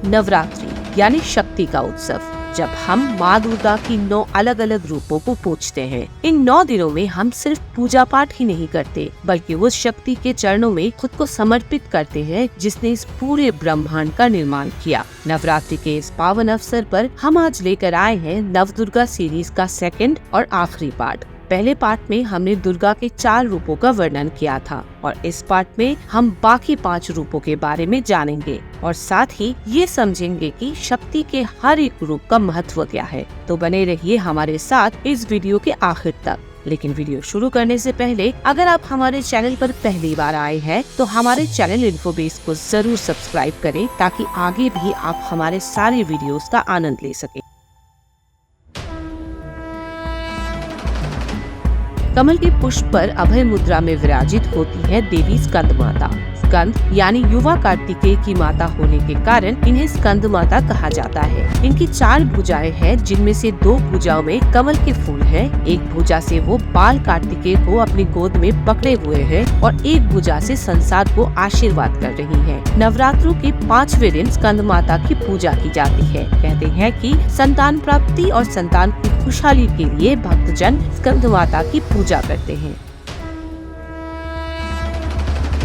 नवरात्रि यानी शक्ति का उत्सव, जब हम माँ दुर्गा की 9 अलग अलग रूपों को पूजते हैं। इन 9 दिनों में हम सिर्फ पूजा पाठ ही नहीं करते, बल्कि उस शक्ति के चरणों में खुद को समर्पित करते हैं जिसने इस पूरे ब्रह्मांड का निर्माण किया। नवरात्रि के इस पावन अवसर पर हम आज लेकर आए हैं नवदुर्गा सीरीज का 2nd और आखिरी पार्ट। पहले पार्ट में हमने दुर्गा के 4 रूपों का वर्णन किया था और इस पार्ट में हम बाकी 5 रूपों के बारे में जानेंगे और साथ ही ये समझेंगे कि शक्ति के हर एक रूप का महत्व क्या है। तो बने रहिए हमारे साथ इस वीडियो के आखिर तक। लेकिन वीडियो शुरू करने से पहले अगर आप हमारे चैनल पर पहली बार आए हैं तो हमारे चैनल इन्फोबेस को जरूर सब्सक्राइब करें ताकि आगे भी आप हमारे सारे वीडियोस का आनंद ले सकें। कमल के पुष्प पर अभय मुद्रा में विराजित होती है देवी स्कंद माता। स्कंद यानी युवा कार्तिकेय की माता होने के कारण इन्हें स्कंद माता कहा जाता है। इनकी 4 भुजाएं हैं, जिनमें से 2 भुजाओं में कमल के फूल हैं। एक भुजा से वो बाल कार्तिकेय को अपनी गोद में पकड़े हुए हैं और एक भुजा से संसार को आशीर्वाद कर रही हैं। नवरात्रों के 5वें दिन स्कंद माता की पूजा की जाती है। कहते हैं कि संतान प्राप्ति और संतान की खुशहाली के लिए भक्तजन स्कंद माता की पूजा करते हैं।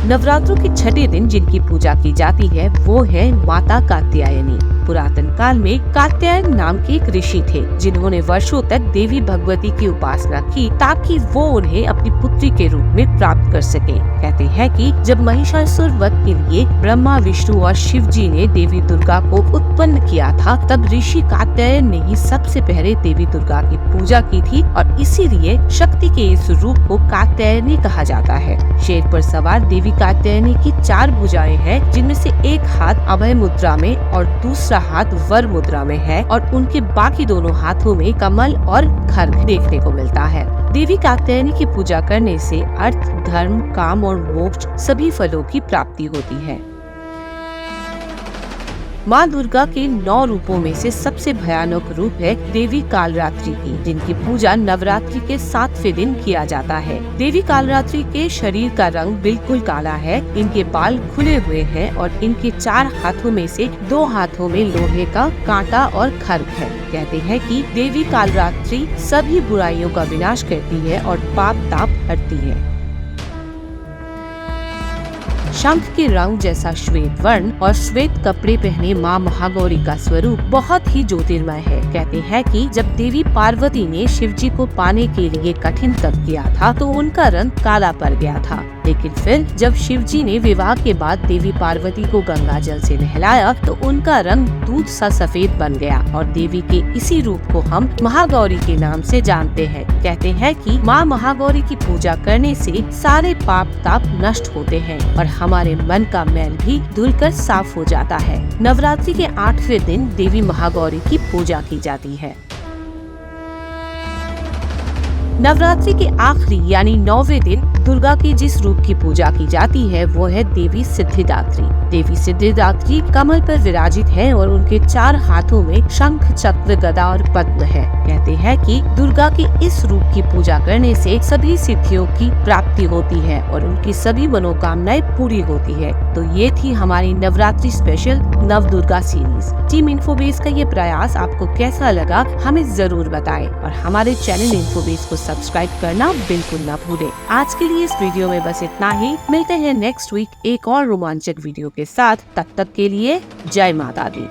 नवरात्रों के 6ठे दिन जिनकी पूजा की जाती है वो है माता कात्यायनी। पुरातन काल में कात्यायन नाम के एक ऋषि थे जिन्होंने वर्षों तक देवी भगवती की उपासना की ताकि वो उन्हें अपनी पुत्री के रूप में प्राप्त कर सके। कहते हैं कि जब महिषासुर वध के लिए ब्रह्मा, विष्णु और शिव जी ने देवी दुर्गा को उत्पन्न किया था, तब ऋषि कात्यायन ने ही सबसे पहले देवी दुर्गा की पूजा की थी और इसीलिए शक्ति के इस रूप को कात्यायनी कहा जाता है। शेर पर सवार देवी कात्यायनी की 4 भुजाएं हैं, जिनमें से एक हाथ अभय मुद्रा में और दूसरा हाथ वर मुद्रा में है और उनके बाकी दोनों हाथों में कमल और खड्ग देखने को मिलता है। देवी कात्यायनी की पूजा करने से अर्थ, धर्म, काम और मोक्ष सभी फलों की प्राप्ति होती है। माँ दुर्गा के 9 रूपों में से सबसे भयानक रूप है देवी कालरात्रि की, जिनकी पूजा नवरात्रि के 7वें दिन किया जाता है। देवी कालरात्रि के शरीर का रंग बिल्कुल काला है, इनके बाल खुले हुए हैं और इनके 4 हाथों में से 2 हाथों में लोहे का कांटा और खड्ग है। कहते हैं कि देवी कालरात्रि सभी बुराइयों का विनाश करती है और पाप ताप हटती है। शंख के रंग जैसा श्वेत वर्ण और श्वेत कपड़े पहने माँ महागौरी का स्वरूप बहुत ही ज्योतिर्मय है। कहते हैं कि जब देवी पार्वती ने शिव जी को पाने के लिए कठिन तप किया था तो उनका रंग काला पड़ गया था, लेकिन फिर जब शिव जी ने विवाह के बाद देवी पार्वती को गंगा जल से नहलाया तो उनका रंग दूध सा सफेद बन गया और देवी के इसी रूप को हम महागौरी के नाम से जानते हैं। कहते हैं कि माँ महागौरी की पूजा करने से सारे पाप ताप नष्ट होते हैं और हमारे मन का मैल भी धुलकर साफ हो जाता है। नवरात्रि के 8वें दिन देवी महागौरी की पूजा की जाती है। नवरात्रि के आखिरी यानी 9वें दिन दुर्गा के जिस रूप की पूजा की जाती है वो है देवी सिद्धिदात्री। देवी सिद्धिदात्री कमल पर विराजित है और उनके 4 हाथों में शंख, चक्र, गदा और पद्म है। कहते हैं कि दुर्गा के इस रूप की पूजा करने से सभी सिद्धियों की प्राप्ति होती है और उनकी सभी मनोकामनाएं पूरी होती है। तो ये थी हमारी Navratri special Navadurga series. Team Infobase का ये प्रयास आपको कैसा लगा हमें जरूर बताएं और हमारे चैनल इन्फोबेस को सब्सक्राइब करना बिल्कुल न भूलें। आज के लिए इस वीडियो में बस इतना ही। मिलते हैं नेक्स्ट वीक एक और रोमांचक वीडियो के साथ। तब तक के लिए जय माता दी।